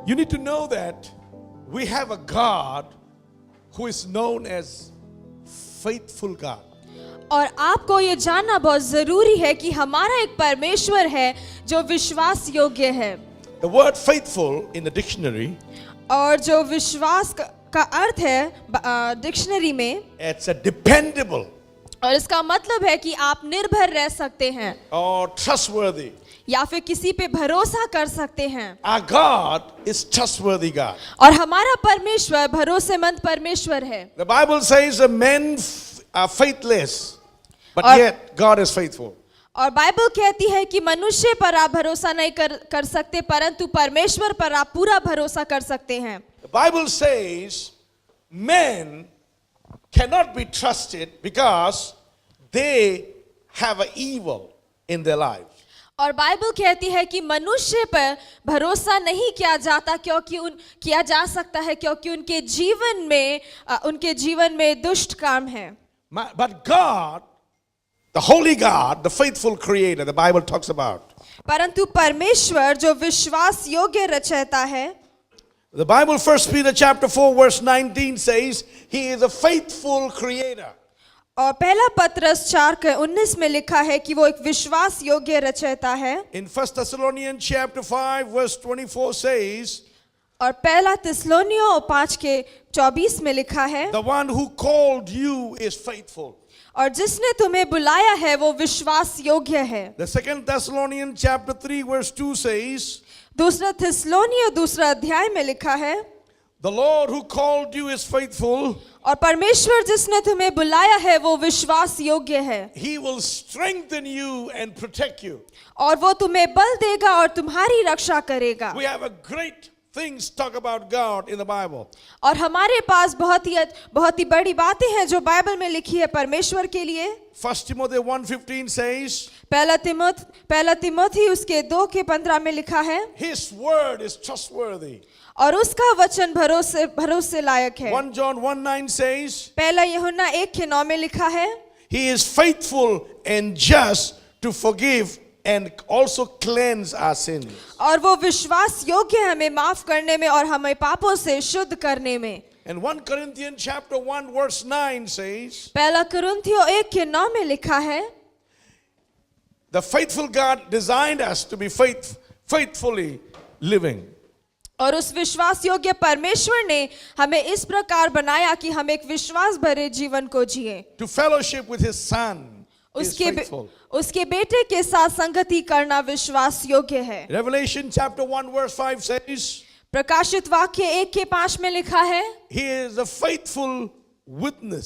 You need to know that we have a God who is known as faithful God. और आपको ये जानना बहुत जरूरी है कि हमारा एक परमेश्वर है जो विश्वास योग्य है। The word faithful in the dictionary, और जो विश्वास का अर्थ है डिक्शनरी में, it's a dependable और इसका मतलब है कि आप निर्भर रह सकते हैं or trustworthy. या फिर किसी पे भरोसा कर सकते हैं। Our God is trustworthy God. और हमारा परमेश्वर भरोसेमंद परमेश्वर है। The Bible says that men are faithless, but और- yet God is faithful. और बाइबल कहती है कि मनुष्य पर आप भरोसा नहीं कर सकते, परंतु परमेश्वर पर आप पूरा भरोसा कर सकते हैं। The Bible says men cannot be trusted because they have an evil in their lives. और बाइबल कहती है कि मनुष्य पर भरोसा नहीं किया जाता किया जा सकता है क्योंकि उनके जीवन में दुष्ट काम है। But God, the holy God, the faithful creator, the Bible talks about. परंतु परमेश्वर जो विश्वास योग्य रचयिता है, The Bible, 1 Peter chapter 4 verse 19 says, He is a faithful creator. और पहला पत्रस 4:19 में लिखा है कि वो एक विश्वास योग्य रचयिता है। In 1 Thessalonians chapter 5 verse 24 says, और पहला तिस्सलुनियों 5:24 में लिखा है, The one who called you is faithful. और जिसने तुम्हें बुलाया है वो विश्वास योग्य है। The 2 Thessalonians chapter 3 verse 2 says, दूसरा थिस्सलुनियों 2 अध्याय में लिखा है, The Lord who called you is faithful. और परमेश्वर जिसने तुम्हें बुलाया है वो विश्वास योग्य है, He will strengthen you and protect you. और वो तुम्हें बल देगा और तुम्हारी रक्षा करेगा। We have a great things talk about God in the Bible. और हमारे पास बहुत ही बड़ी बातें हैं जो बाइबल में लिखी है परमेश्वर के लिए। 1 Timothy 1:15 says, पहला तिमोथी उसके 2:15 में लिखा है, His word is trustworthy. और उसका वचन भरोसे लायक है। 1 John 1:9 says, पहला यूहन्ना 1:9 में लिखा है, He is faithful and just to forgive and also cleanse our sins. और वो विश्वास योग्य है हमें माफ करने में और हमें पापों से शुद्ध करने में। And 1 Corinthians chapter 1 verse 9 says, पहला कुरिन्थियों 1:9 में लिखा है, The faithful God designed us to be faithfully living. और उस विश्वास योग्य परमेश्वर ने हमें इस प्रकार बनाया कि हम एक विश्वास भरे जीवन को जिए। To fellowship with His Son is faithful. उसके बेटे के साथ संगति करना विश्वास योग्य है। Revelation chapter 1 verse 5 says, प्रकाशित वाक्य 1:5 में लिखा है, He is a faithful witness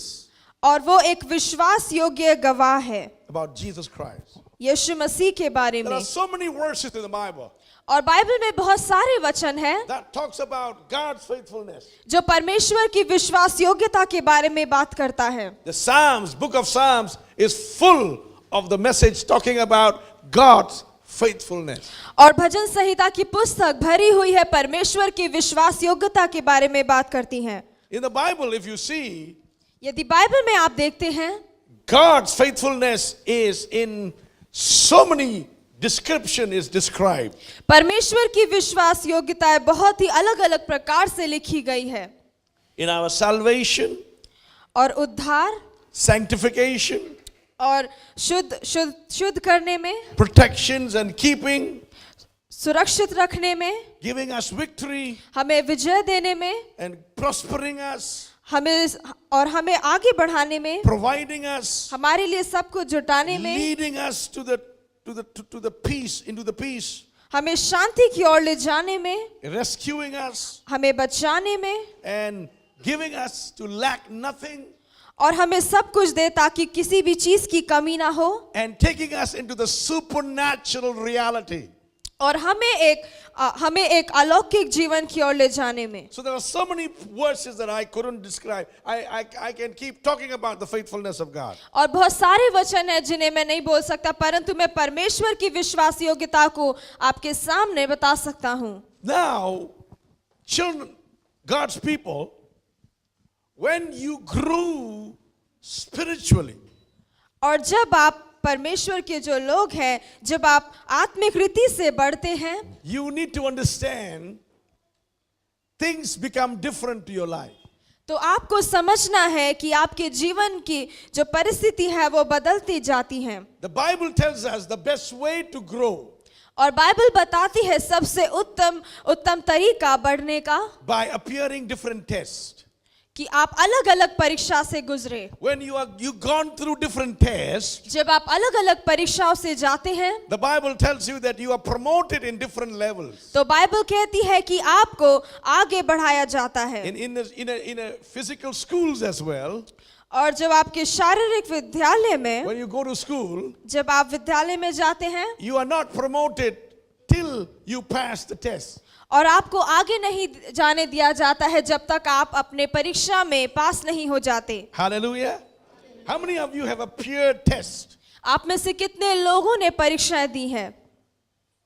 और वो एक विश्वास योग्य गवाह है about Jesus Christ. यीशु मसीह के बारे There में। are so many verses in the Bible और बाइबल में बहुत सारे वचन हैं that talks about God's faithfulness. जो परमेश्वर की विश्वास योग्यता के बारे में बात करता है। The Psalms, book of Psalms is full of the message talking about God's faithfulness. और भजन संहिता की पुस्तक भरी हुई है परमेश्वर की विश्वास योग्यता के बारे में बात करती हैं। In the Bible, if you see, यदि बाइबल में आप देखते हैं, God's faithfulness is in so many description is described. परमेश्वर की विश्वास योग्यताएं बहुत ही अलग अलग प्रकार से लिखी गई है। In our salvation, और उद्धार, sanctification, और शुद्ध करने में, protections and keeping, सुरक्षित रखने में, giving us victory हमें विजय देने में, and prospering us, हमें आगे बढ़ाने में, providing us, हमारे लिए सब कुछ जुटाने में, leading us to the peace, into the peace, हमें शांति की ओर ले जाने में, rescuing us हमें बचाने में, and giving us to lack nothing, और हमें सब कुछ दे ताकि किसी भी चीज की कमी ना हो, and taking us into the supernatural reality. और हमें एक अलौकिक जीवन की ओर ले जाने में। So there are so many verses that I couldn't describe. I can keep talking about the faithfulness of God. और बहुत सारे वचन हैं जिन्हें मैं नहीं बोल सकता, परंतु मैं परमेश्वर की विश्वास योग्यता को आपके सामने बता सकता हूँ। Now, children, God's people, when you grew spiritually, और जब आप परमेश्वर के जो लोग हैं, जब आप आत्मिक रीति से बढ़ते हैं, you need to understand things become different to your life. तो आपको समझना है कि आपके जीवन की जो परिस्थिति है वो बदलती जाती है। The Bible tells us the best way to grow और बाइबल बताती है सबसे उत्तम तरीका बढ़ने का by appearing different tests. कि आप अलग अलग परीक्षा से गुजरे। When you've gone through different tests, जब आप अलग अलग परीक्षाओं से जाते हैं the Bible tells you that you are promoted in different levels. तो बाइबल कहती है कि आपको आगे बढ़ाया जाता है। In a physical schools as well, और जब आपके शारीरिक विद्यालय में when you go to school, जब आप विद्यालय में जाते हैं you are not promoted till you pass the test. और आपको आगे नहीं जाने दिया जाता है जब तक आप अपने परीक्षा में पास नहीं हो जाते। Hallelujah. How many of you have appeared test? आप में से कितने लोगों ने परीक्षाएं दी हैं?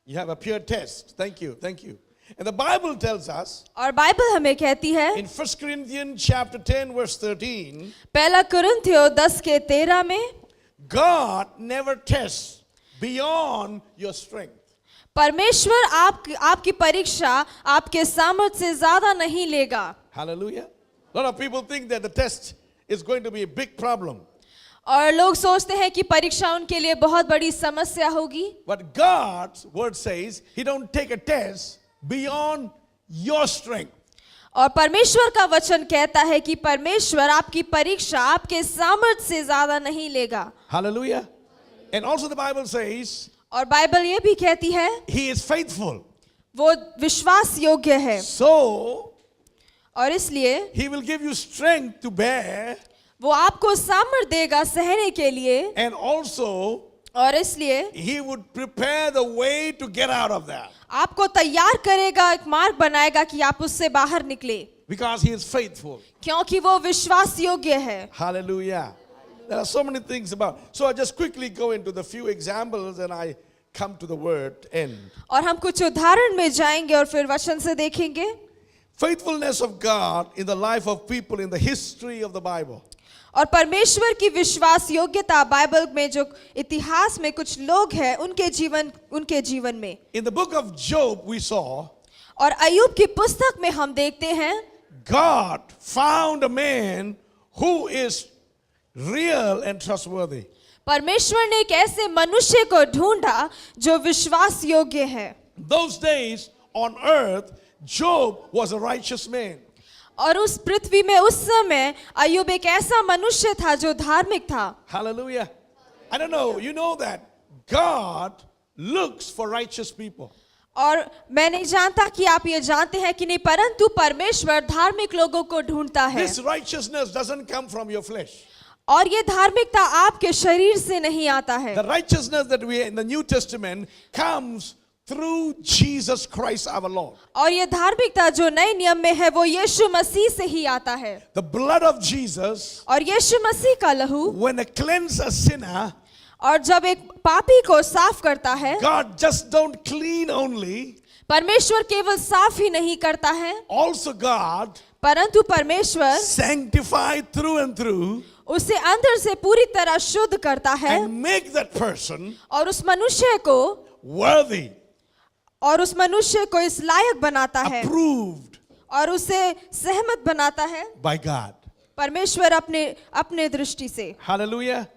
You have appeared test. Thank you. And the Bible tells us और बाइबल हमें कहती है in 1 Corinthians chapter 10 verse 13, पहला कुरिन्थियों 10:13 में God never tests beyond your strength. परमेश्वर आपकी परीक्षा आपके सामर्थ्य से ज्यादा नहीं लेगा। Hallelujah. A lot of people think that the test is going to be a big problem. और लोग सोचते हैं कि परीक्षा उनके लिए बहुत बड़ी समस्या होगी। But God's word says He don't take a test beyond your strength. और परमेश्वर का वचन कहता है कि परमेश्वर आपकी परीक्षा आपके सामर्थ्य से ज्यादा नहीं लेगा। Hallelujah. And also the Bible says और बाइबल ये भी कहती है He is faithful. वो विश्वास योग्य है So और इसलिए He will give you strength to bear, वो आपको सामर्थ्य देगा सहने के लिए and also और इसलिए He would prepare the way to get out of that. आपको तैयार करेगा, एक मार्ग बनाएगा कि आप उससे बाहर निकले, Because He is faithful. क्योंकि वो विश्वास योग्य है। Hallelujah. There are so many things about. So I just quickly go into the few examples and I come to the word end. और हम कुछ उदाहरण में जाएंगे और फिर वचन से देखेंगे Faithfulness of God in the life of people in the history of the Bible. और परमेश्वर की विश्वास योग्यता बाइबल में जो इतिहास में कुछ लोग हैं उनके जीवन में। In the book of Job we saw और अय्यूब की पुस्तक में हम देखते हैं God found a man who is real and trustworthy. परमेश्वर ने एक ऐसे मनुष्य को ढूंढा जो विश्वास योग्य है। Those days on earth Job was a righteous man. और उस पृथ्वी में उस समय अय्यूब एक ऐसा मनुष्य था जो धार्मिक था। Hallelujah. I don't know, you know that God looks for righteous people. और मैं नहीं जानता कि आप ये जानते हैं कि नहीं, परंतु परमेश्वर धार्मिक लोगों को ढूंढता है। This righteousness doesn't come from your flesh. और ये धार्मिकता आपके शरीर से नहीं आता है। The righteousness that we in the New Testament comes through Jesus Christ our Lord. और ये धार्मिकता जो नए नियम में है वो यीशु मसीह से ही आता है। The blood of Jesus, और यीशु मसीह का लहू when it cleanses a sinner, और जब एक पापी को साफ करता है, God just don't clean only, परमेश्वर केवल साफ ही नहीं करता है, also God परंतु परमेश्वर sanctify through and through उसे अंदर से पूरी तरह शुद्ध करता है and make that person और उस मनुष्य को worthy, इस लायक बनाता है approved और उसे सहमत बनाता है by God. परमेश्वर अपने दृष्टि से। Hallelujah.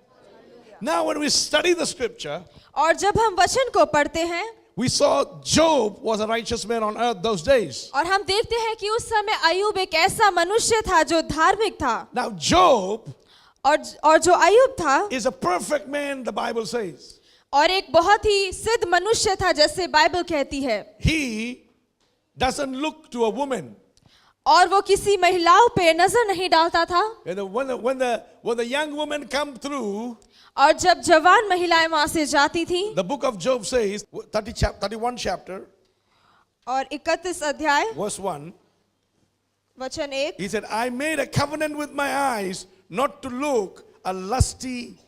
Now when we study the scripture, और जब हम वचन को पढ़ते हैं we saw Job was a righteous man on earth those days. और हम देखते हैं कि उस समय अय्यूब एक ऐसा मनुष्य था जो धार्मिक था। Now Job और जो अय्यूब था is a perfect man, the Bible says. और एक बहुत ही सिद्ध मनुष्य था जैसे बाइबल कहती है। He doesn't look to a woman. और वो किसी महिलाओं पे नजर नहीं डालता था। When the young women come through, और जब जवान महिलाएं वहां से जाती थी, the book of Job says, 31 chapter, और 31 अध्याय verse 1, वचन 1, he said, I made a covenant with my eyes not to look lusty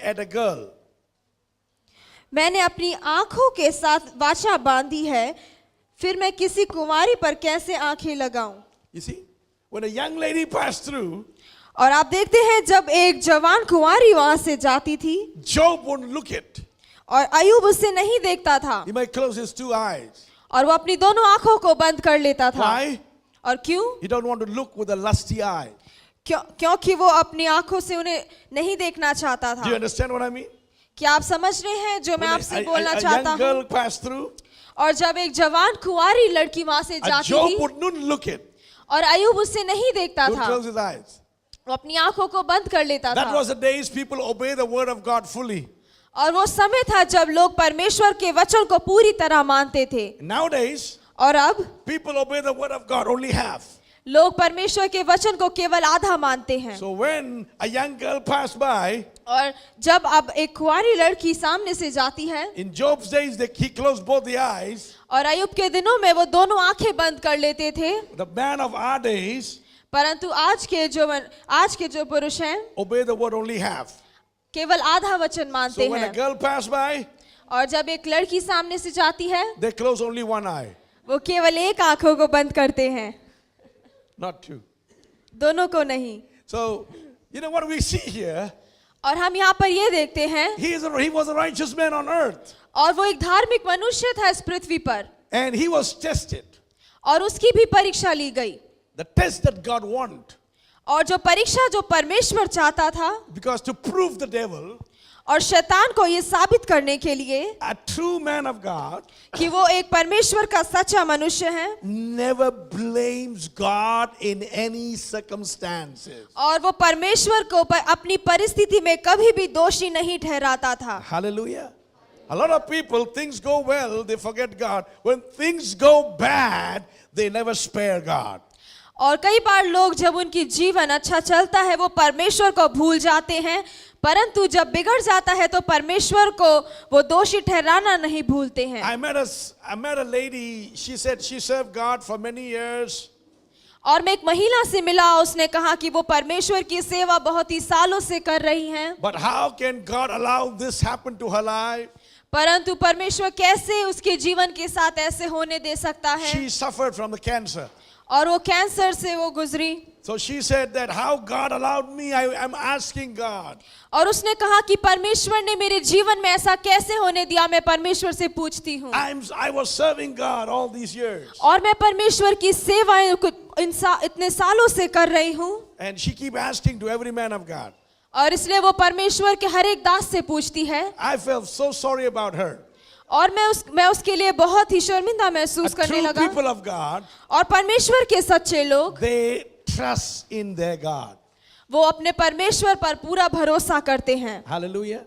at a girl. मैंने अपनी आंखों के साथ वाचा बांधी है, फिर मैं किसी कुंवारी पर कैसे आंखें लगाऊं। You see, when a young lady passed through, और आप देखते हैं जब एक जवान कुंवारी वहां से जाती थी, Job wouldn't look it. और अय्यूब उसे नहीं देखता था, He might close his two eyes. और वो अपनी दोनों आंखों को बंद कर लेता था। Why? और क्यों? He don't want to look with a lusty eye. क्योंकि वो अपनी आंखों से उन्हें नहीं देखना चाहता Do you था। understand what I mean? क्या आप समझ रहे हैं जो मैं When आपसे बोलना a चाहता young हूँ? girl passed through, और जब एक जवान कुंवारी लड़की वहां से जाती Job थी wouldn't look it. और अय्यूब उससे नहीं देखता He would था, close his eyes. वो अपनी आंखों को बंद कर लेता That था। was the days people obey the word of God fully. और वो समय था जब लोग परमेश्वर के वचन को पूरी तरह मानते थे। Nowadays, और अब people obey the word of God only half. लोग परमेश्वर के वचन को केवल आधा मानते हैं। So when a young girl passed by, और जब अब एक कुंवारी लड़की सामने से जाती है, in Job's days, he closed both the eyes. और अय्यूब के दिनों में वो दोनों आंखें बंद कर लेते थे, The man of our days परंतु आज के जो पुरुष हैं obey the word only half. केवल आधा वचन मानते So when a हैं। girl passed by, और जब एक लड़की सामने से जाती है, they close only one eye, वो केवल एक आंखों को बंद करते हैं, not two. दोनों को नहीं। So, you know what we see here? और हम यहाँ पर ये देखते हैं, He was a righteous man on earth, और वो एक धार्मिक मनुष्य था इस पृथ्वी पर, and he was tested. और उसकी भी परीक्षा ली गई। The test that God wanted, और जो परीक्षा जो परमेश्वर चाहता था, because to prove the devil, और शैतान को ये साबित करने के लिए a true man of God कि वो एक परमेश्वर का सच्चा मनुष्य है, never blames God in any circumstances. और वो परमेश्वर को अपनी परिस्थिति में कभी भी दोषी नहीं ठहराता था। Hallelujah. A lot of people, things go well, they forget God. When things go bad, they never spare God. और कई बार लोग जब उनकी जीवन अच्छा चलता है वो परमेश्वर को भूल जाते हैं, परंतु जब बिगड़ जाता है तो परमेश्वर को वो दोषी ठहराना नहीं भूलते हैं। I met a lady, she said she served God for many years. और मैं एक महिला से मिला, उसने कहा कि वो परमेश्वर की सेवा बहुत ही सालों से कर रही हैं, But how can God allow this happen to her life? परंतु परमेश्वर कैसे उसके जीवन के साथ ऐसे होने दे सकता है। She suffered from the cancer. और वो कैंसर से वो गुजरी। So she said that how God allowed me, I'm asking God. और उसने कहा कि परमेश्वर ने मेरे जीवन में ऐसा कैसे होने दिया, मैं परमेश्वर से पूछती हूँ। I was serving God all these years. और मैं परमेश्वर की सेवा इतने सालों से कर रही हूँ। And she keep asking to every man of God. और इसलिए वो परमेश्वर के हर एक दास से पूछती है। I felt so sorry about her. और मैं उसके लिए बहुत ही शर्मिंदा महसूस करने True लगा। people of God, और परमेश्वर के सच्चे लोग they trust in their God. वो अपने परमेश्वर पर पूरा भरोसा करते हैं। Hallelujah.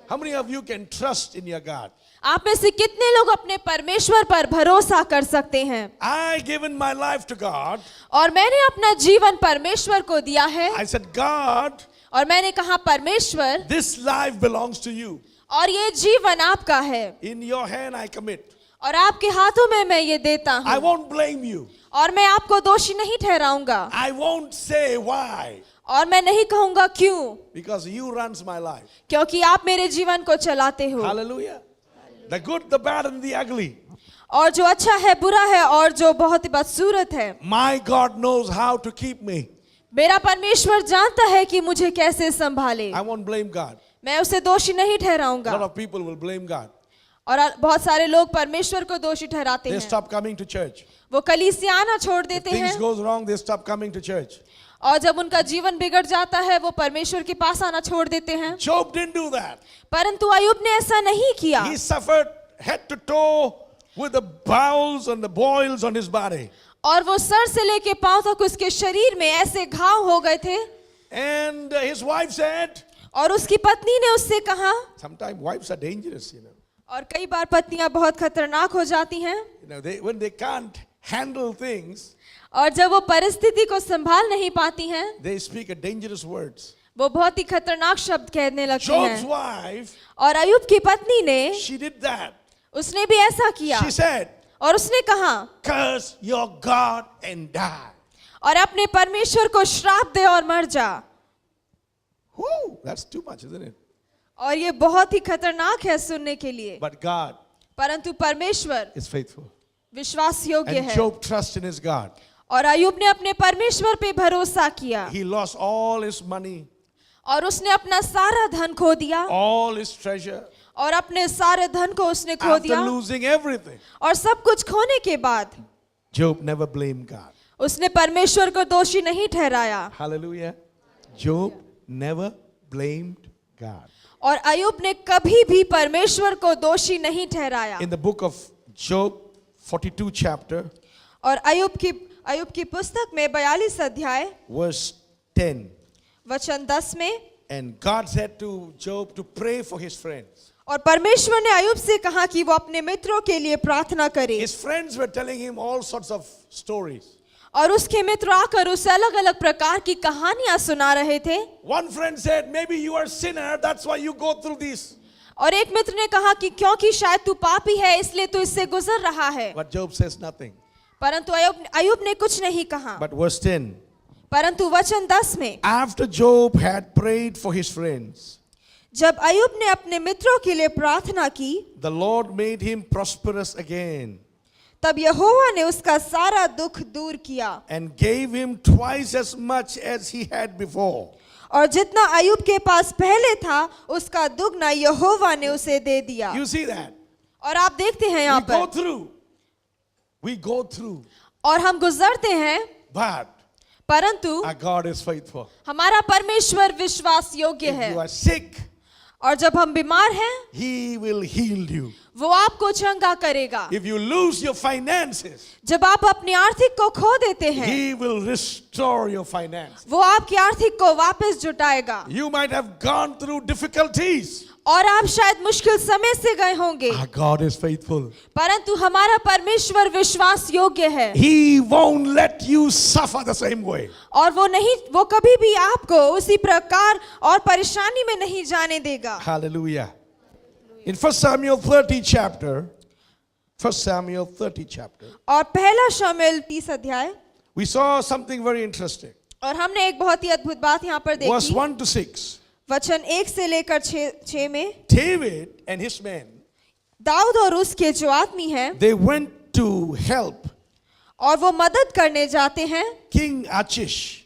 How many of you can trust in your God? आप में से कितने लोग अपने परमेश्वर पर भरोसा कर सकते हैं? I given my life to God. और मैंने अपना जीवन परमेश्वर को दिया है। I said, God, और मैंने कहा परमेश्वर, this life belongs to you. और ये जीवन आपका है, In your hand I commit. और आपके हाथों में मैं ये देता I हूँ, won't blame you. और मैं आपको दोषी नहीं ठहराऊंगा, I won't say why. और मैं नहीं कहूंगा क्यों, Because you runs my life. क्योंकि आप मेरे जीवन को चलाते हो। Hallelujah. The good, the bad and the ugly. और जो अच्छा है, बुरा है, और जो बहुत ही बदसूरत है, My God knows how to keep me. मेरा परमेश्वर जानता है कि मुझे कैसे संभाले। I won't blame God. मैं उसे दोषी नहीं A ठहराऊंगा। lot of people will blame God. और बहुत सारे लोग परमेश्वर को दोषी ठहराते They हैं। stop coming to church. वो कलीसिया आना छोड़ देते Things हैं, goes wrong, they stop coming to church. और जब उनका जीवन बिगड़ जाता है वो परमेश्वर के पास आना छोड़ देते हैं। Job didn't do that. परंतु अय्यूब ने ऐसा नहीं किया। He suffered head to toe with the bowels and the boils on his body. और वो सर से लेके पांव तक उसके शरीर में ऐसे घाव हो गए थे। And his wife said, और उसकी पत्नी ने उससे कहा, sometimes wives are dangerous, और कई बार पत्नियां बहुत खतरनाक हो जाती हैं, when they can't handle things, और जब वो परिस्थिति को संभाल नहीं पाती हैं, they speak a dangerous words. वो बहुत ही खतरनाक शब्द कहने लगती Job's हैं। wife, और अय्यूब की पत्नी ने, she did that. उसने भी ऐसा किया, She said, और उसने कहा, curse your God and die. और अपने परमेश्वर को श्राप दे और मर जा। Whoo, that's too much, isn't it? और ये बहुत ही खतरनाक है सुनने के लिए, But God परंतु परमेश्वर is faithful. विश्वास योग्य And है। Job trusts in his God. और अय्यूब ने अपने परमेश्वर पे भरोसा किया, He lost all his money, और उसने अपना सारा धन खो दिया, all his treasure. और अपने सारे धन को उसने खो After दिया losing everything, और सब कुछ खोने के बाद Job never blamed God. उसने परमेश्वर को दोषी नहीं ठहराया। Hallelujah. Job never blamed God. और अय्यूब ने कभी भी परमेश्वर को दोषी नहीं ठहराया। In the book of Job, 42 chapter, और अय्यूब की पुस्तक में 42 अध्याय verse 10. वचन 10 में, And God said to Job to pray for his friends. और परमेश्वर ने अय्यूब से कहा कि वो अपने मित्रों के लिए प्रार्थना करे। His friends were telling him all sorts of stories. और उसके मित्र आकर उसे अलग अलग प्रकार की कहानियां सुना रहे थे। One friend said, maybe you are a sinner, that's why you go through this. और एक मित्र ने कहा कि क्योंकि शायद तू पापी है इसलिए तू इससे गुजर रहा है। But Job says nothing. परंतु अय्यूब ने कुछ नहीं कहा। But verse 10. परंतु वचन 10 में, After Job had prayed for his friends, जब अय्यूब ने अपने मित्रों के लिए प्रार्थना की, the Lord made him prosperous again तब यहोवा ने उसका सारा दुख दूर किया and gave him twice as much as he had before. और जितना अय्यूब के पास पहले था उसका दुगना यहोवा ने उसे दे दिया। You see that? और आप देखते हैं यहाँ We go through, और हम गुजरते हैं, but परंतु our God is faithful. हमारा परमेश्वर विश्वास योग्य If you है। are sick, और जब हम बीमार हैं He will heal you. वो आपको चंगा करेगा। If you lose your finances, जब आप अपनी आर्थिक को खो देते हैं He will restore your finances. वो आपकी आर्थिक को वापस जुटाएगा। You might have gone through difficulties. और आप शायद मुश्किल समय से गए होंगे, Our God is faithful. परंतु हमारा परमेश्वर विश्वास योग्य है। He won't let you suffer the same way. और वो कभी भी आपको उसी प्रकार और परेशानी में नहीं जाने देगा। Hallelujah. In 1 Samuel 30 chapter, 1 Samuel 30 chapter, और पहला शमूएल 30 अध्याय, we saw something very interesting. और हमने एक बहुत ही अद्भुत बात यहाँ पर Verse देखी। 1 to 6. वचन 1 से लेकर 6 में, David and his men, Dawood और उसके जो आदमी हैं, they went to help और वो मदद करने जाते हैं, King Achish.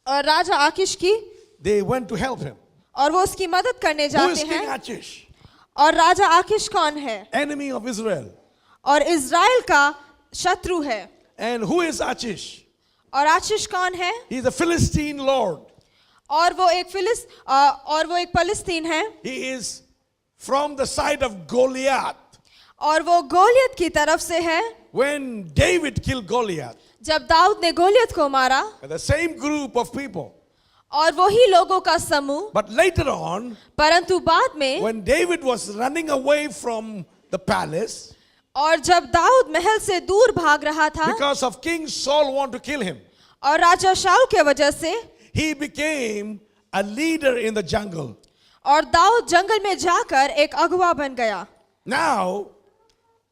और राजा आकिश की, They went to help him. और वो उसकी मदद करने Who is जाते King हैं। Achish? और राजा आकिश कौन है? Enemy of Israel. और इज़राइल का शत्रु है। And who is Achish? और आशीष कौन है? He is a Philistine lord. और वो एक फिलिस्तीन है, He is from the side of Goliath. और वो गोलियत की तरफ से है। When David killed Goliath, जब दाऊद ने गोलियत को मारा, the same group of people. और वही लोगों का समूह, But later on, परंतु बाद में, when David was running away from the palace, और जब दाऊद महल से दूर भाग रहा था, because of King Saul want to kill him, और राजा शाऊल के वजह से, he became a leader in the jungle. और दाऊद जंगल में जाकर एक अगुवा बन गया। Now,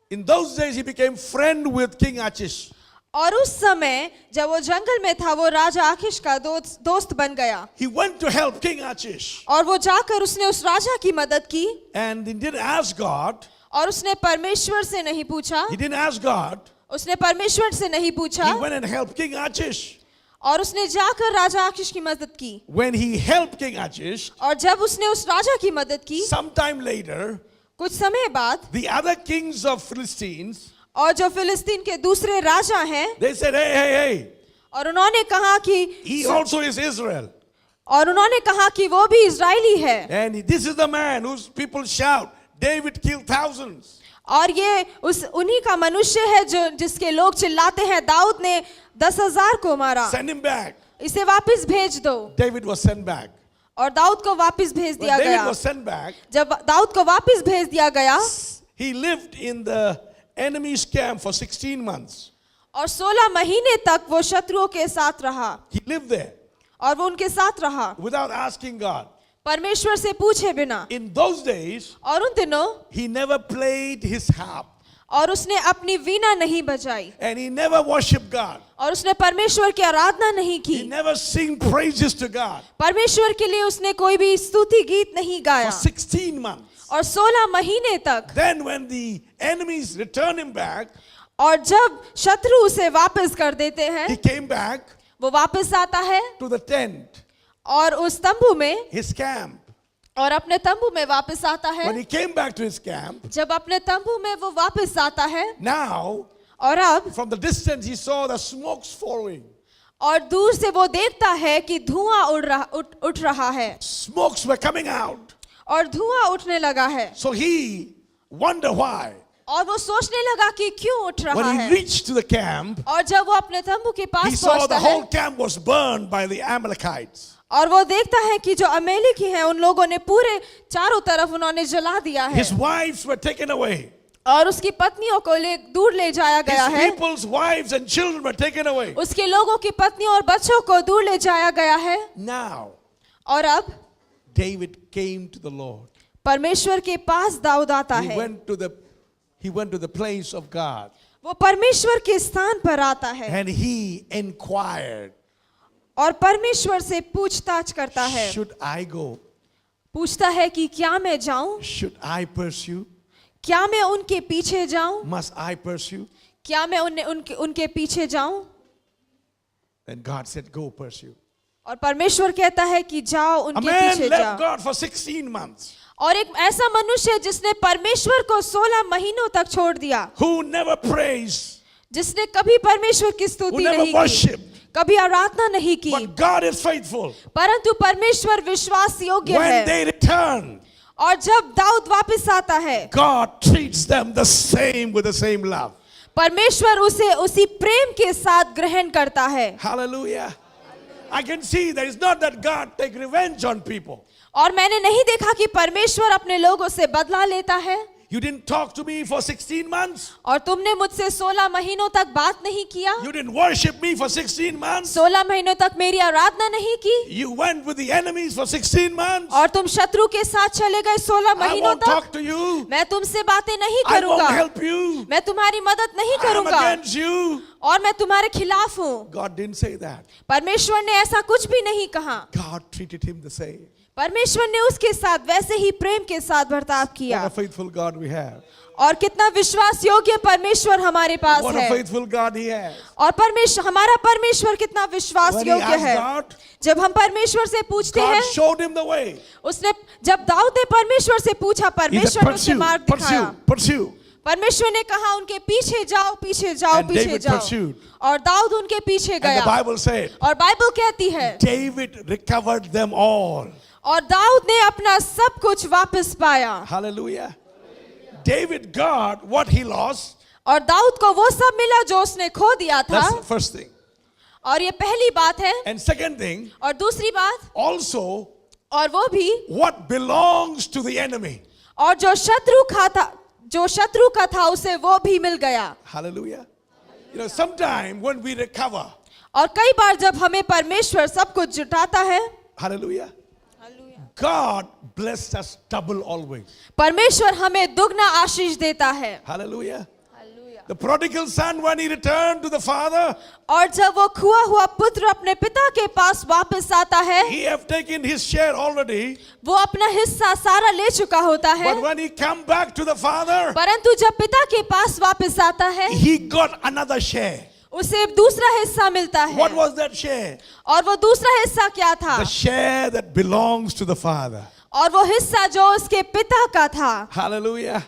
in those days, he became friend with King Achish. और उस समय जब वो जंगल में था, वो राजा आकिश का दोस्त बन गया। He went to help King Achish. और वो जाकर उसने उस राजा की मदद की, And he didn't ask God. और उसने परमेश्वर से नहीं पूछा, He didn't ask God. उसने परमेश्वर से नहीं He पूछा, went and helped King Achish. और उसने जाकर राजा आकिश की मदद की। When he helped King Achish, और जब उसने उस राजा की मदद की, sometime later, कुछ समय बाद, the other kings of Philistines, और जो फिलिस्तीन के दूसरे राजा हैं, they said, hey, और उन्होंने कहा कि he also is Israel. और उन्होंने कहा कि वो भी इजरायली है, And this is the man whose people shout, David killed thousands. और ये उन्हीं का मनुष्य है जो जिसके लोग चिल्लाते हैं, दाऊद ने 10,000 को मारा, Send him back. इसे वापस भेज दो। David was sent back. और दाऊद को वापस भेज When दिया David गया। was sent back, जब दाऊद को वापस भेज दिया गया, he lived in the enemy's camp for 16 months. और 16 महीने तक वो शत्रुओं के साथ रहा, He lived there और वो उनके साथ रहा without asking God. परमेश्वर से पूछे बिना। In those days, और उन दिनों, he never played his harp और उसने अपनी वीणा नहीं बजाई, and he never worshiped God. और उसने परमेश्वर की आराधना नहीं He की, never sing praises to God परमेश्वर के लिए उसने कोई भी स्तुति गीत नहीं for गाया, 16 months. और 16 महीने तक। Then when the enemies returned him back, और जब शत्रु उसे वापस कर देते he हैं, came back वो वापस आता है to the tent, और उस तंबू में, his camp. और अपने तंबू में वापस आता है। When he came back to his camp, जब अपने तंबू में वो वापस आता है, now और अब from the distance he saw the smokes following. और दूर से वो देखता है कि धुआं उठ रहा है, Smokes were coming out. और धुआं उठने लगा है। So he wondered why. और वो सोचने लगा कि क्यों उठ रहा When है। he reached to the camp, और जब वो अपने तंबू के he पास saw पहुंचता the है, whole camp was burned by the Amalekites. और वो देखता है कि जो अमेलिकी हैं उन लोगों ने पूरे चारों तरफ उन्होंने जला दिया है, His wives were taken away. और उसकी पत्नियों को दूर ले जाया गया His है। people's wives and children were taken away. उसके लोगों की पत्नियों और बच्चों को दूर ले जाया गया है। Now, और अब David came to the Lord. परमेश्वर के पास दाऊद आता He है। went to the place of God वो परमेश्वर के स्थान पर आता है and he inquired, और परमेश्वर से पूछताछ करता है। should I go? पूछता है कि क्या मैं जाऊं, Should I pursue? क्या मैं उनके पीछे जाऊं, Must I pursue? क्या मैं उनके पीछे जाऊं। Then God said, go pursue. और परमेश्वर कहता है कि जाओ, A उनके man पीछे left जाओ। God for 16 months, और एक ऐसा मनुष्य जिसने परमेश्वर को 16 महीनों तक छोड़ दिया, who never prays, जिसने कभी परमेश्वर की who स्तुति never नहीं की, worshiped. कभी आराधना नहीं की, But God is faithful. परंतु परमेश्वर विश्वास योग्य When है। they return, और जब दाऊद वापस आता है, God treats them the same with the same love. परमेश्वर उसे उसी प्रेम के साथ ग्रहण करता है। Hallelujah. I can see that it's not that God take revenge on people. और मैंने नहीं देखा कि परमेश्वर अपने लोगों से बदला लेता है। You didn't talk to me for 16 months. और तुमने मुझसे 16 महीनों तक बात नहीं किया, You didn't worship me for 16 months. 16 महीनों तक मेरी आराधना नहीं की, You went with the enemies for 16 months. और तुम शत्रु के साथ चले गए 16 I महीनों won't तक। talk to you. मैं तुमसे बातें नहीं I won't करूंगा, help you. मैं तुम्हारी मदद नहीं I'm करूंगा, against you. और मैं तुम्हारे खिलाफ हूँ। God didn't say that. परमेश्वर ने ऐसा कुछ भी नहीं कहा। God treated him the same. परमेश्वर ने उसके साथ वैसे ही प्रेम के साथ बर्ताव किया। What a faithful God we have. और कितना विश्वास योग्य परमेश्वर हमारे पास What a है। faithful God he has. और हमारा परमेश्वर कितना विश्वास When he योग्य asked है। God, जब हम परमेश्वर से पूछते God हैं, showed him the way. उसने जब दाऊद ने परमेश्वर से पूछा, He said, परमेश्वर ने उसे pursue, मार्ग दिखाया। pursue. परमेश्वर ने कहा उनके पीछे जाओ, पीछे जाओ, And पीछे David जाओ। pursued. और दाऊद उनके पीछे And the गया। Bible said, और बाइबल कहती है, David recovered them all. और दाऊद ने अपना सब कुछ वापस पाया। Hallelujah. David got what he lost. और दाऊद को वो सब मिला जो उसने खो दिया था। That's the first thing. और ये पहली बात है। And second thing, और दूसरी बात, also और वो भी, what belongs to the enemy. और जो शत्रु का था उसे वो भी मिल गया। Hallelujah. You know, sometime when we recover, और कई बार जब हमें परमेश्वर सब कुछ जुटाता है, hallelujah, God blesses us double always. परमेश्वर हमें दुगना आशीष देता है। Hallelujah. The prodigal son, when he returned to the father, और जब वो खोया हुआ पुत्र अपने पिता के पास वापस आता है, he have taken his share already. वो अपना हिस्सा सारा ले चुका होता है। But when he come back to the father, परंतु जब पिता के पास वापस आता है, he got another share. उसे दूसरा हिस्सा मिलता है। What was that share? और वो दूसरा हिस्सा क्या था? The share that belongs to the father. और वो हिस्सा जो उसके पिता का था। Hallelujah.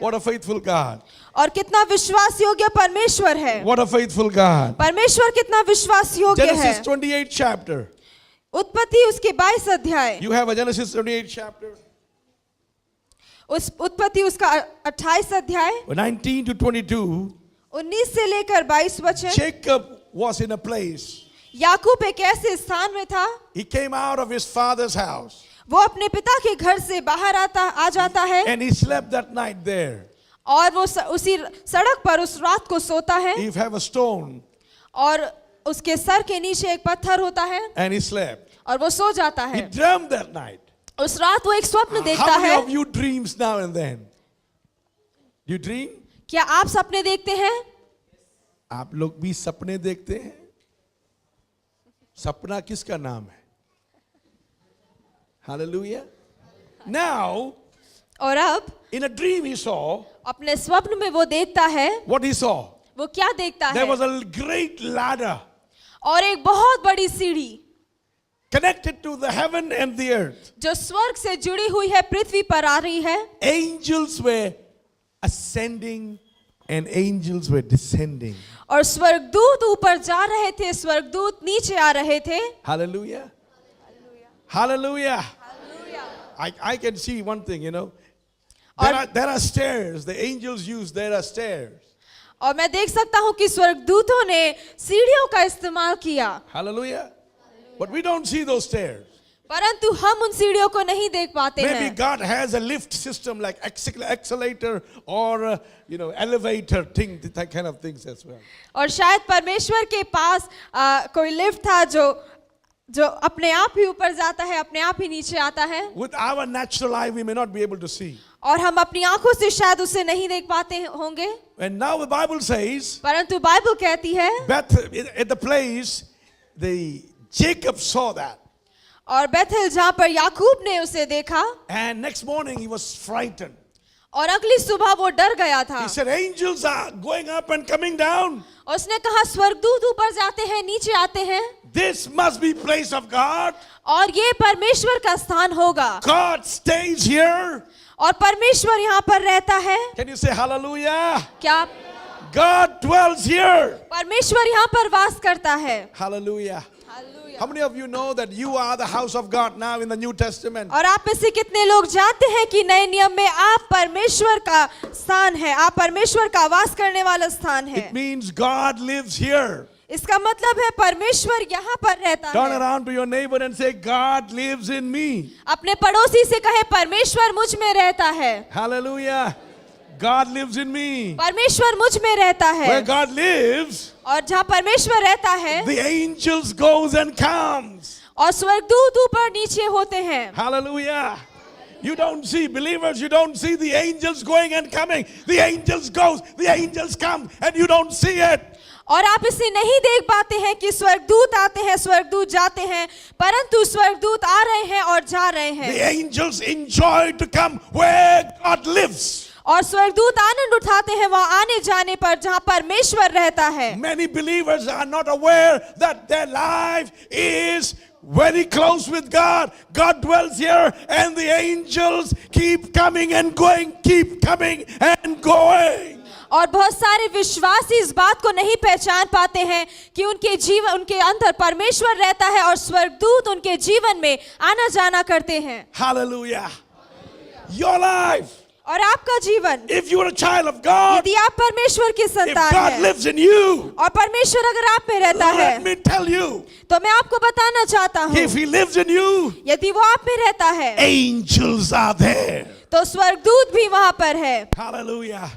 What a faithful God. और कितना विश्वास योग्य परमेश्वर है। What a faithful God. परमेश्वर कितना विश्वास योग्य है। Genesis 28 chapter. उत्पत्ति उसके 22 अध्याय। You have a Genesis 28 chapter. उस उत्पत्ति उसका 28 अध्याय 19 to 22. 19 से लेकर 22 वचन। Jacob was in a place. याकूब एक ऐसे स्थान में था, He came out of his father's house. वो अपने पिता के घर से बाहर आ जाता है, And he slept that night there. और वो उसी सड़क पर उस रात को सोता है, He have a stone. और उसके सर के नीचे एक पत्थर होता है, And he slept. और वो सो जाता He है। dreamed that night. उस रात वो एक स्वप्न देखता How many है। of you dreams now and then? You dream? क्या आप सपने देखते हैं? आप लोग भी सपने देखते हैं? सपना किसका नाम है? Hallelujah. Now, और अब in a dream he saw, अपने स्वप्न में वो देखता है, what he saw? वो क्या देखता There है? was a great ladder. और एक बहुत बड़ी सीढ़ी, connected to the heaven and the earth. जो स्वर्ग से जुड़ी हुई है, पृथ्वी पर आ रही है। Angels were ascending and angels were descending. और स्वर्गदूत ऊपर जा रहे थे, स्वर्गदूत नीचे आ रहे थे। Hallelujah. Hallelujah. I can see one thing, you know. There are stairs. The angels use, there are stairs. और मैं देख सकता हूँ कि स्वर्गदूतों ने सीढ़ियों का इस्तेमाल किया। Hallelujah. But we don't see those stairs. परंतु हम उन सीढ़ियों को नहीं देख पाते Maybe हैं। God has a lift system like accelerator or elevator thing, that kind of things as well. और शायद परमेश्वर के पास कोई लिफ्ट था जो अपने आप ही ऊपर जाता है, अपने आप ही नीचे आता है। With our natural eye, we may not be able to see. और हम अपनी आंखों से शायद उसे नहीं देख पाते होंगे। And now the Bible says, परंतु बाइबल कहती है, at the place, Jacob saw that. और बेथेल जहाँ पर याकूब ने उसे देखा, And next morning he was frightened. और अगली सुबह वो डर गया था। He said, angels are going up and coming down. उसने कहा स्वर्गदूत ऊपर जाते हैं, नीचे आते हैं। This must be place of God. और ये परमेश्वर का स्थान होगा। God stays here. और परमेश्वर यहाँ पर रहता है। Can you say hallelujah? क्या God dwells here. परमेश्वर यहाँ पर वास करता है? Hallelujah. How many of you know that you are the house of God now in the New Testament? और आप में से कितने लोग जानते हैं कि नए नियम में आप परमेश्वर का स्थान है, आप परमेश्वर का वास करने वाला स्थान है। It means God lives here. इसका मतलब है परमेश्वर यहाँ पर रहता Turn है। around to your neighbor and say, God lives in me. अपने पड़ोसी से कहे परमेश्वर मुझ में रहता है। Hallelujah. God lives in me. परमेश्वर मुझ में रहता है। Where God lives, और जहाँ परमेश्वर रहता है, the angels goes and comes. और स्वर्गदूत ऊपर नीचे होते हैं। Hallelujah. You don't see, believers, you don't see the angels going and coming. The angels goes, the angels come, and you don't see it. और आप इसे नहीं देख पाते हैं कि स्वर्गदूत आते हैं, स्वर्गदूत जाते हैं, परंतु स्वर्गदूत आ रहे हैं और जा रहे हैं। The angels enjoy to come where God lives. और स्वर्गदूत आनंद उठाते हैं वहाँ आने जाने पर जहाँ परमेश्वर रहता है। Many believers are not aware that their life is very close with God. God dwells here and the angels keep coming and going, keep coming and going. और बहुत सारे विश्वासी इस बात को नहीं पहचान पाते हैं कि उनके जीवन, उनके अंदर परमेश्वर रहता है और स्वर्गदूत उनके जीवन में आना जाना करते हैं। Hallelujah. Your life, और आपका जीवन, if you are a child of God, यदि आप परमेश्वर की if संतान God हैं lives in you, और परमेश्वर अगर आप में रहता है, let me tell you, तो मैं आपको बताना चाहता हूँ, if He lives in you, यदि वो आप में रहता है, angels are there. तो स्वर्गदूत भी वहाँ पर है। Hallelujah.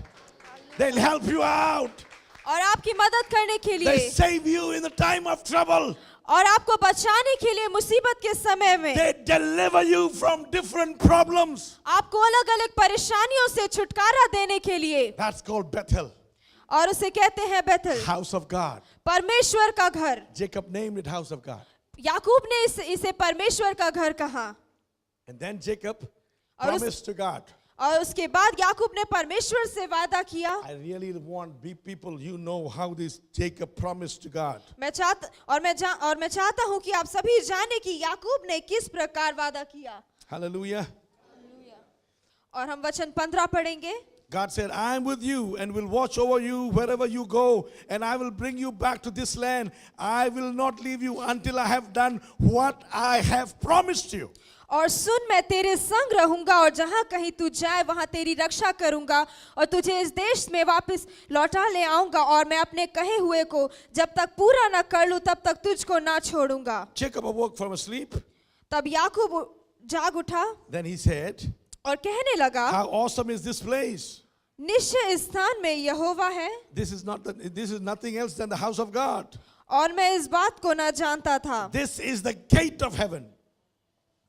They'll help you out. और आपकी मदद करने के They लिए, save you in the time of trouble. और आपको बचाने के लिए मुसीबत के समय में, They deliver you from different problems. आपको अलग अलग परेशानियों से छुटकारा देने के लिए, That's called Bethel, और उसे कहते हैं बेथेल, house of God. परमेश्वर का घर। Jacob named it house of God. याकूब ने इसे परमेश्वर का घर कहा। And then Jacob और promised to God. और उसके बाद याकूब ने परमेश्वर से वादा किया। I really want people, you know how this Jacob promised to God. मैं चाहता हूँ कि आप सभी जाने कि याकूब ने किस प्रकार वादा किया। Hallelujah. और हम वचन 15 पढ़ेंगे। God said, I am with you and will watch over you wherever you go, and I will bring you back to this land. I will not leave you until I have done what I have promised you. और सुन, मैं तेरे संग रहूंगा और जहां कहीं तू जाए वहां तेरी रक्षा करूंगा और तुझे इस देश में वापस लौटा ले आऊंगा और मैं अपने कहे हुए को जब तक पूरा ना कर लूं तब तक तुझको ना छोड़ूंगा। Jacob awoke from sleep. तब याकूब जाग उठा Then he said, और कहने लगा, how awesome is this place? निश्चय इस स्थान में यहोवा है। This is nothing else than the house of God. और मैं इस बात को ना जानता था। This is the gate of heaven.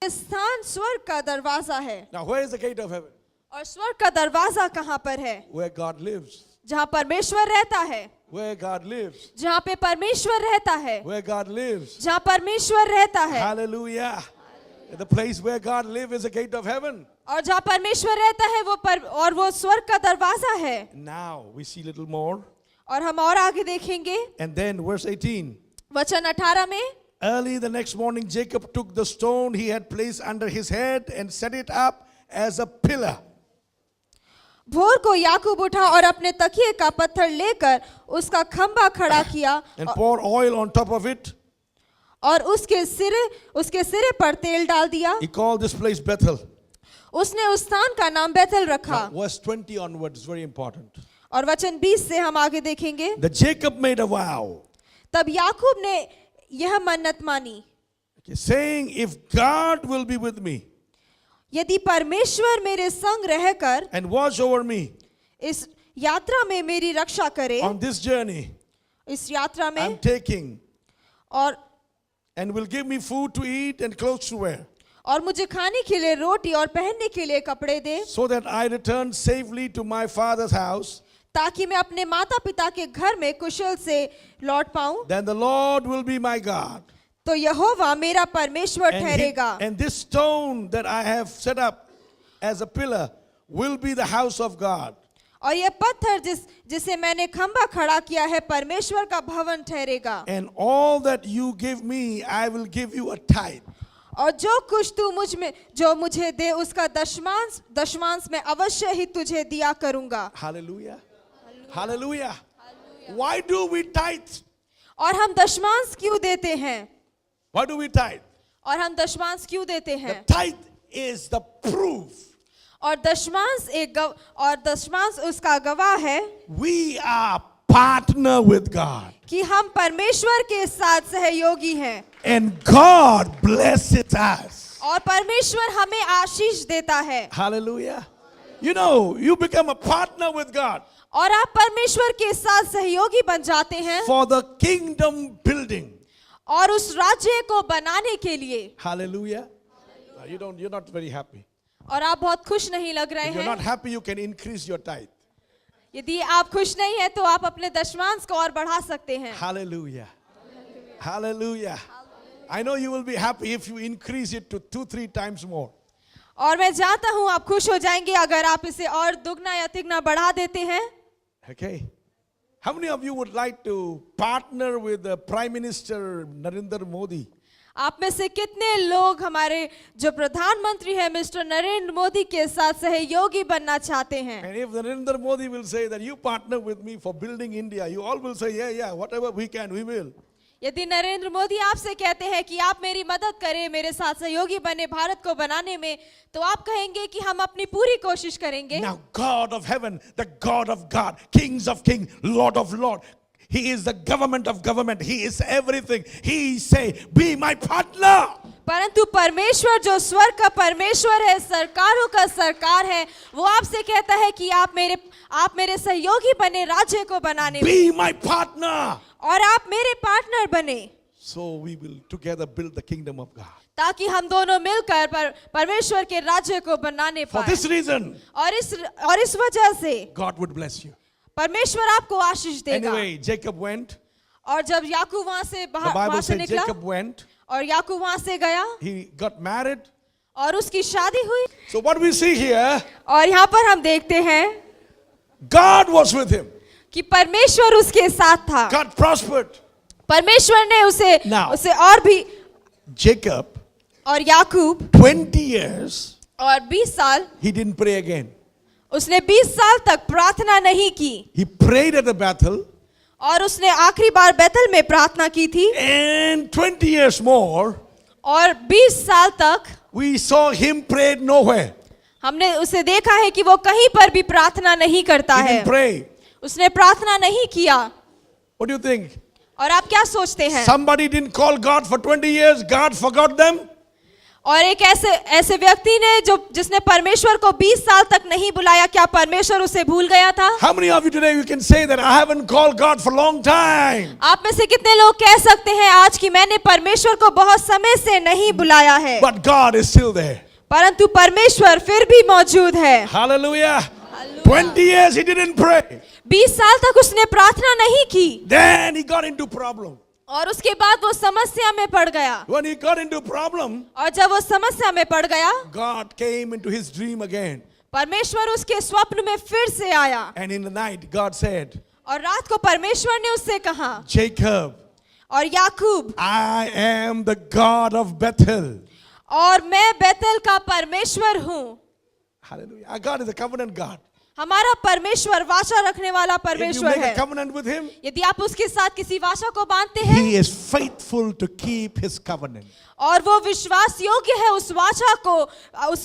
स्थान स्वर्ग का दरवाजा है। Now where is the gate of heaven? और स्वर्ग का दरवाजा कहाँ पर है? Where God lives. जहाँ परमेश्वर रहता है। Where God lives. जहाँ पे परमेश्वर रहता है। Where God lives. जहाँ परमेश्वर रहता है। Hallelujah. The place where God lives is the gate of heaven. और जहाँ परमेश्वर रहता है वो स्वर्ग का दरवाजा है। Now we see little more. और हम और आगे देखेंगे। And then verse 18. वचन 18 में, Early the next morning, Jacob took the stone he had placed under his head and set it up as a pillar. भोर को याकूब उठा और अपने तकिए का पत्थर लेकर उसका खंभा खड़ा किया And poured oil on top of it. और उसके सिरे पर तेल डाल दिया। He called this place Bethel. उसने उस स्थान का नाम बैतल रखा। Now, verse 20 onwards is very important. और वचन 20 से हम आगे देखेंगे। That Jacob made a vow, तब याकूब ने यह मन्नत मानी, saying, if God will be with me यदि परमेश्वर मेरे संग रहकर and watch over me इस यात्रा में मेरी रक्षा करे, on this journey इस यात्रा I'm में, taking, और and will give me food to eat and clothes to wear, और मुझे खाने के लिए रोटी और पहनने के लिए कपड़े दे, so that I return safely to my father's house, ताकि मैं अपने माता पिता के घर में कुशल से लौट पाऊं, then the Lord will be my God. तो यहोवा मेरा परमेश्वर ठहरेगा। And this stone that I have set up as a pillar will be the house of God. और यह पत्थर जिसे मैंने खंभा खड़ा किया है परमेश्वर का भवन ठहरेगा। And all that you give me, I will give you a tithe. और जो कुछ तू जो मुझे दे उसका दशमांश मैं अवश्य ही तुझे दिया करूंगा। Hallelujah. Hallelujah. Why do we tithe? और हम दशमांश क्यों देते हैं? Why do we tithe? और हम दशमांश क्यों देते The हैं? tithe is the proof. और दशमांश उसका गवाह है We are partner with God. कि हम परमेश्वर के साथ सहयोगी हैं And God blesses us. और परमेश्वर हमें आशीष देता है। Hallelujah. You know, you become a partner with God और आप परमेश्वर के साथ सहयोगी बन जाते हैं for the kingdom building. और उस राज्य को बनाने के लिए। Hallelujah. You're not very happy. और आप बहुत खुश नहीं लग रहे If you're not हैं। happy, you can increase your tithe. यदि आप खुश नहीं हैं तो आप अपने दशमांश को और बढ़ा सकते हैं। Hallelujah. Hallelujah. I know you will be happy if you increase it to 2-3 times more. और मैं जानता हूं आप खुश हो जाएंगे अगर आप इसे और दुगना या तिगना बढ़ा देते हैं। Okay. How many of you would like to partner with the Prime Minister Narendra Modi? आप में से कितने लोग हमारे जो प्रधानमंत्री हैं मिस्टर नरेंद्र मोदी के साथ सहयोगी बनना चाहते हैं? And if Narendra Modi will say that you partner with me for building India, you all will say, yeah, whatever we can, we will. यदि नरेंद्र मोदी आपसे कहते हैं कि आप मेरी मदद करें, मेरे साथ सहयोगी बने भारत को बनाने में, तो आप कहेंगे कि हम अपनी पूरी कोशिश करेंगे। Now God of heaven, the God of God, kings of kings, Lord of lord, He is the government of government. He is everything. He say, be my partner. परंतु परमेश्वर जो स्वर्ग का परमेश्वर है, सरकारों का सरकार है, वो आपसे कहता है कि आप मेरे सहयोगी बने राज्य को बनाने में, Be my partner. और आप मेरे पार्टनर बने, So we will together build the kingdom of God. ताकि हम दोनों मिलकर परमेश्वर के राज्य को बनाने For पाएं। this reason, और इस वजह से God would bless you. परमेश्वर आपको आशीष देगा। Anyway, Jacob went. और जब याकूब वहां से The Bible वहां से says निकला Jacob went. और याकूब वहां से गया He got married. और उसकी शादी हुई। So what we see here, और यहाँ पर हम देखते हैं God was with him. कि परमेश्वर उसके साथ था। God prospered. परमेश्वर ने Now. उसे और भी Jacob, और याकूब 20 years, और 20 साल he didn't pray again. उसने 20 साल तक प्रार्थना नहीं की He prayed at the Bethel. और उसने आखिरी बार बैतल में प्रार्थना की थी। And 20 years more, और 20 साल तक we saw him prayed nowhere. हमने उसे देखा है कि वो कहीं पर भी प्रार्थना नहीं करता He है। didn't pray. उसने प्रार्थना नहीं किया। What do you think? और आप क्या सोचते हैं? Somebody didn't call God for 20 years. God forgot them. और एक ऐसे व्यक्ति ने जिसने परमेश्वर को 20 साल तक नहीं बुलाया, क्या परमेश्वर उसे भूल गया था? How many of you today you can say that I haven't called God for a long time? आप में से कितने लोग कह सकते हैं आज कि मैंने परमेश्वर को बहुत समय से नहीं बुलाया है, But God is still there. परंतु परमेश्वर फिर भी मौजूद है। Hallelujah. 20 years he didn't pray. 20 साल तक उसने प्रार्थना नहीं की। Then he got into problem. और उसके बाद वो समस्या में पड़ गया। When he got into problem, और जब वो समस्या में पड़ गया, God came into his dream again. परमेश्वर उसके स्वप्न में फिर से आया। And in the night, God said, और रात को परमेश्वर ने उससे कहा, Jacob. और याकूब, I am the God of Bethel. और मैं बेतेल का परमेश्वर हूँ। Hallelujah. Our God is a covenant God. हमारा परमेश्वर वाचा रखने वाला If you परमेश्वर make a है। covenant with Him, यदि आप उसके साथ किसी वाचा को बांधते हैं He is faithful to keep His covenant. और वो विश्वास योग्य है उस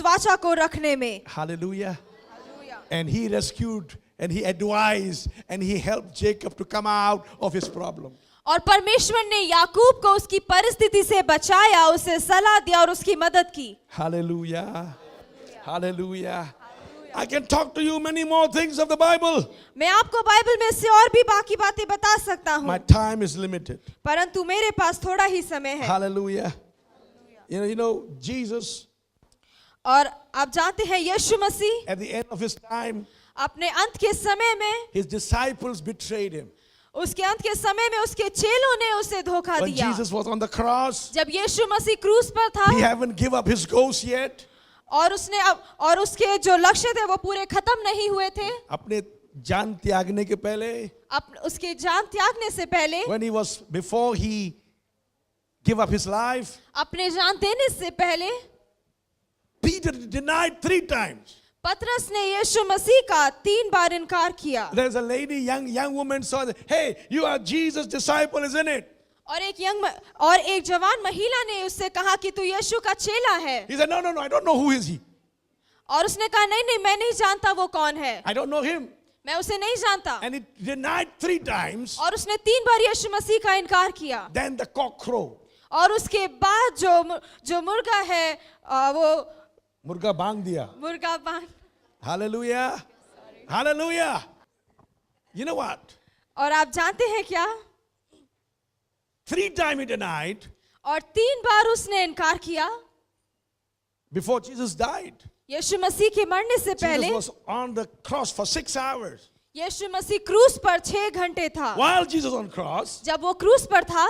वाचा को रखने में। Hallelujah. And He rescued and He advised and He helped Jacob to come out of his problem. और परमेश्वर ने याकूब को उसकी परिस्थिति से बचाया, उसे सलाह दिया और उसकी मदद की। Hallelujah. Hallelujah. I can talk to you many more things of the Bible. मैं आपको बाइबल में से और भी बाकी बातें बता सकता हूँ, My time is limited. परंतु मेरे पास थोड़ा ही समय है। Hallelujah. You know, Jesus, और आप जानते हैं यीशु मसीह at the end of His time, अपने अंत के समय में, His disciples betrayed Him. उसके अंत के समय में उसके चेलों ने उसे धोखा When दिया। Jesus was on the cross, जब यीशु मसीह क्रूस पर था He haven't given up His ghost yet. और उसके जो लक्ष्य थे वो पूरे खत्म नहीं हुए थे। अपने जान त्यागने के पहले, उसके जान त्यागने से पहले, before He gave up His life, अपने जान देने से पहले, Peter denied 3 times. पतरस ने यीशु मसीह का 3 बार इनकार किया। There's a lady, young woman saw that, hey, you are Jesus' disciple, isn't it? और एक जवान महिला ने उससे कहा कि तू यीशु का चेला है। He said, no, I don't know who is he. और उसने कहा नहीं मैं नहीं जानता वो कौन है, I don't know him. मैं उसे नहीं जानता। And he denied 3 times. और उसने 3 बार यीशु मसीह का इनकार किया। Then the cock crowed. और उसके बाद जो मुर्गा है वो मुर्गा बांग दिया. मुर्गा बांग। Hallelujah. Hallelujah. You know what? और आप जानते हैं क्या? 3 times he denied. और 3 बार उसने इनकार किया। Before Jesus died. यीशु मसीह के मरने से पहले। Jesus was on the cross for 6 hours. यीशु मसीह क्रूस पर 6 घंटे था। While Jesus on cross, जब वो क्रूस पर था,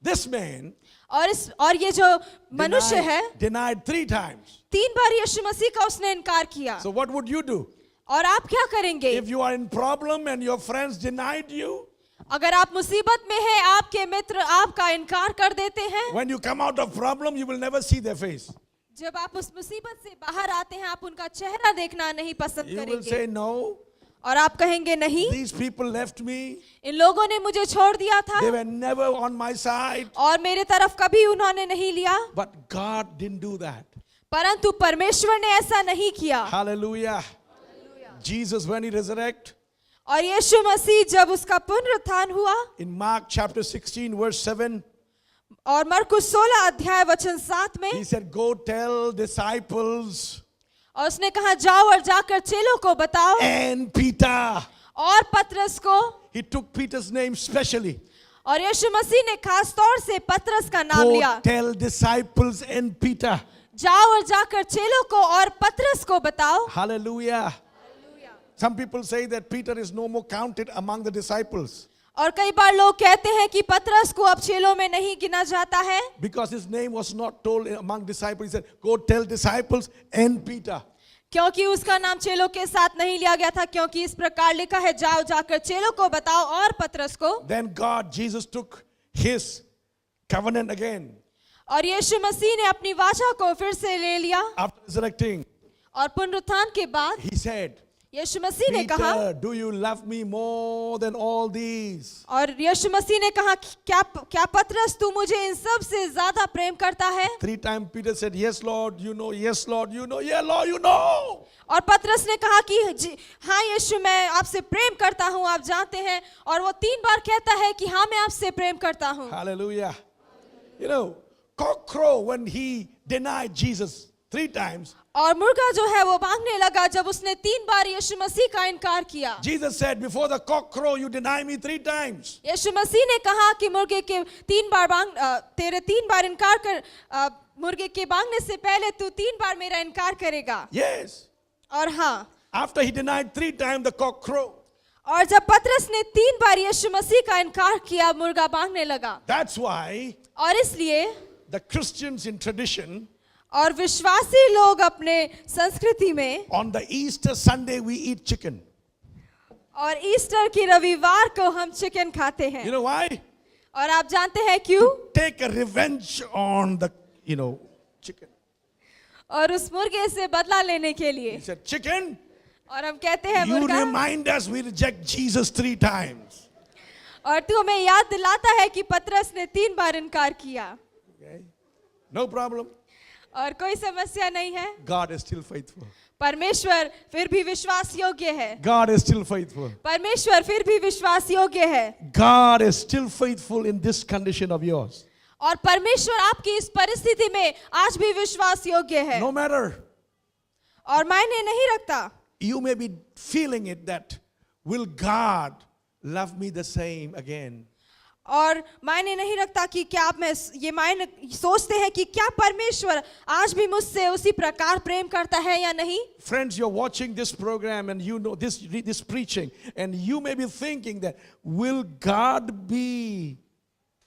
this man और ये जो मनुष्य है denied 3 times. 3 बार यीशु मसीह का उसने इनकार किया। So what would you do? और आप क्या करेंगे? If you are in problem and your friends denied you, अगर आप मुसीबत में हैं, आपके मित्र आपका इनकार कर देते हैं, when you come out of problem, you will never see their face. जब आप उस मुसीबत से बाहर आते हैं, आप उनका चेहरा देखना नहीं पसंद You will करेंगे। say, no, और आप कहेंगे नहीं, these people left me. इन लोगों ने मुझे छोड़ दिया था They were never on my side. और मेरे तरफ कभी उन्होंने नहीं लिया। But God didn't do that. परंतु परमेश्वर ने ऐसा नहीं किया। Hallelujah. Jesus, when he resurrected, और यीशु मसीह जब उसका पुनरुत्थान हुआ, in Mark chapter 16 verse 7, और मरकुस 16 अध्याय वचन 7 में, he said, go tell disciples और उसने कहा जाओ और जाकर चेलों को बताओ and Peter. और पतरस को। He took Peter's name specially. और यीशु मसीह ने खास तौर से पतरस का नाम Go लिया। tell disciples and Peter. जाओ और जाकर चेलों को और पतरस को बताओ। Hallelujah. Some people say that Peter is no more counted among the disciples और कई बार लोग कहते हैं कि पतरस को अब चेलों में नहीं गिना जाता है, because his name was not told among disciples. He said, go tell disciples and Peter. क्योंकि उसका नाम चेलों के साथ नहीं लिया गया था, क्योंकि इस प्रकार लिखा है जाओ जाकर चेलों को बताओ और पतरस को। Then Jesus took his covenant again. और यीशु मसीह ने अपनी वाचा को फिर से ले लिया। After resurrecting, और पुनरुत्थान के बाद he said, यीशु मसीह ने कहा, Peter, do you love me more than all these? और यीशु मसीह ने कहा क्या पतरस तू मुझे इन सब से ज्यादा प्रेम करता है? 3 times Peter said, yes Lord, you know, yes Lord, you know, yeah Lord, you know. और पतरस ने कहा कि हाँ यीशु मैं आपसे प्रेम करता हूँ, आप जानते हैं। और वो 3 बार कहता है कि हाँ मैं आपसे प्रेम करता हूँ। Hallelujah. You know, cock crow when he denied Jesus 3 times. और मुर्गा जो है वो बांगने लगा जब उसने 3 बार यीशु मसीह का इनकार किया। Jesus said, before the cock crow, you deny me 3 times. यीशु मसीह ने कहा कि मुर्गे के 3 बार तेरे 3 बार इनकार कर, मुर्गे के बांगने से पहले तू 3 बार मेरा इनकार करेगा। Yes. और हाँ, After he denied 3 times, the cock crow. और जब पतरस ने 3 बार यीशु मसीह का इनकार किया, मुर्गा बांगने लगा। That's why और इसलिए the Christians in tradition, और विश्वासी लोग अपने संस्कृति में on the Easter Sunday we eat chicken. और ईस्टर की रविवार को हम चिकन खाते हैं। You know why? और आप जानते हैं क्यों? Take a revenge on the, chicken. और उस मुर्गे से बदला लेने के लिए। He said, chicken, और हम कहते हैं you मुर्गा, remind us we reject Jesus 3 times. और तू हमें याद दिलाता है कि पतरस ने 3 बार इनकार किया। Okay? No problem. और कोई समस्या नहीं है। God is still faithful. परमेश्वर फिर भी विश्वास योग्य है। God is still faithful. परमेश्वर फिर भी विश्वास योग्य है। God is still faithful in this condition of yours. और परमेश्वर आपकी इस परिस्थिति में आज भी विश्वास योग्य है। No matter, और मायने नहीं रखता, you may be feeling it that, will God love me the same again? और मायने नहीं रखता कि क्या आप में ये मायने सोचते हैं कि क्या परमेश्वर आज भी मुझसे उसी प्रकार प्रेम करता है या नहीं। Friends, you're watching this program and you know this preaching, and you may be thinking that, will God be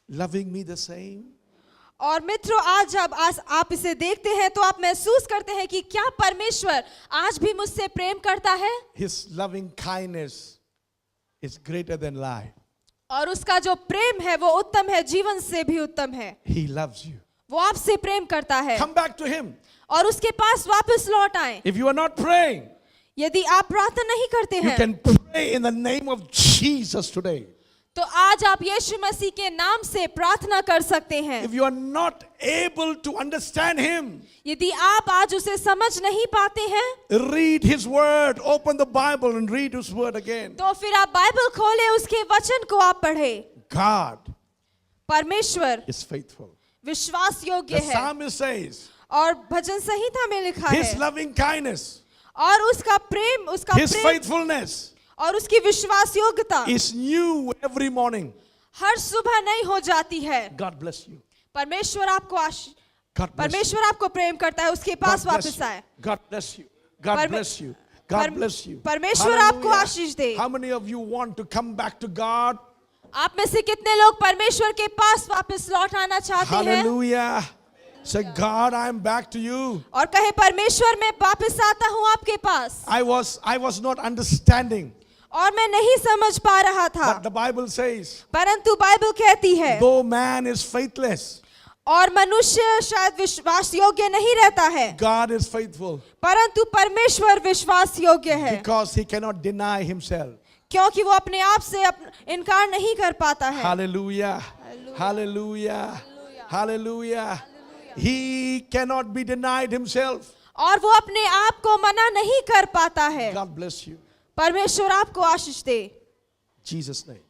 loving me the same? और मित्रों, आज जब आप इसे देखते हैं तो आप महसूस करते हैं कि क्या परमेश्वर आज भी मुझसे प्रेम करता है। His loving kindness is greater than life. और उसका जो प्रेम है वो उत्तम है, जीवन से भी उत्तम है। He loves you. वो आपसे प्रेम करता है। Come back to Him. और उसके पास वापस लौट आएं। If you are not praying, यदि आप प्रार्थना नहीं करते you हैं can pray in the name of Jesus today. तो आज आप यीशु मसीह के नाम से प्रार्थना कर सकते हैं। If you are not able to understand Him, यदि आप आज उसे समझ नहीं पाते हैं read His word. Open the Bible and read His word again. तो फिर आप बाइबल खोलें, उसके वचन को आप पढ़ें। God परमेश्वर is faithful. विश्वास योग्य The है। psalmist says, और भजन संहिता में लिखा His है, loving kindness, और उसका प्रेम, His faithfulness और उसकी विश्वास योग्यता is new every morning. हर सुबह नई हो जाती है। God bless you. परमेश्वर आपको God bless you. परमेश्वर आपको प्रेम करता है, उसके पास God bless वापस you. आए। God bless you. God Parme- bless you. God bless you. परमेश्वर आपको Hallelujah. Ashish they. How many of you want to come back to God? आप में से कितने लोग परमेश्वर के पास वापस लौट आना चाहते हैं? Hallelujah. Say, God, I'm back to you. और कहे, परमेश्वर मैं वापस आता हूँ आपके पास। I was not understanding. और मैं नहीं समझ पा रहा था, But the Bible says, परंतु बाइबल कहती है, though man is faithless, और मनुष्य शायद विश्वास योग्य नहीं रहता है, God is faithful परंतु परमेश्वर विश्वास योग्य है, because He cannot deny Himself. क्योंकि वो अपने आप से इनकार नहीं कर पाता है। Hallelujah. Hallelujah. Hallelujah. He cannot be denied Himself. और वो अपने आप को मना नहीं कर पाता है। God bless you. परमेश्वर आपको आशीष दे। Jesus' name.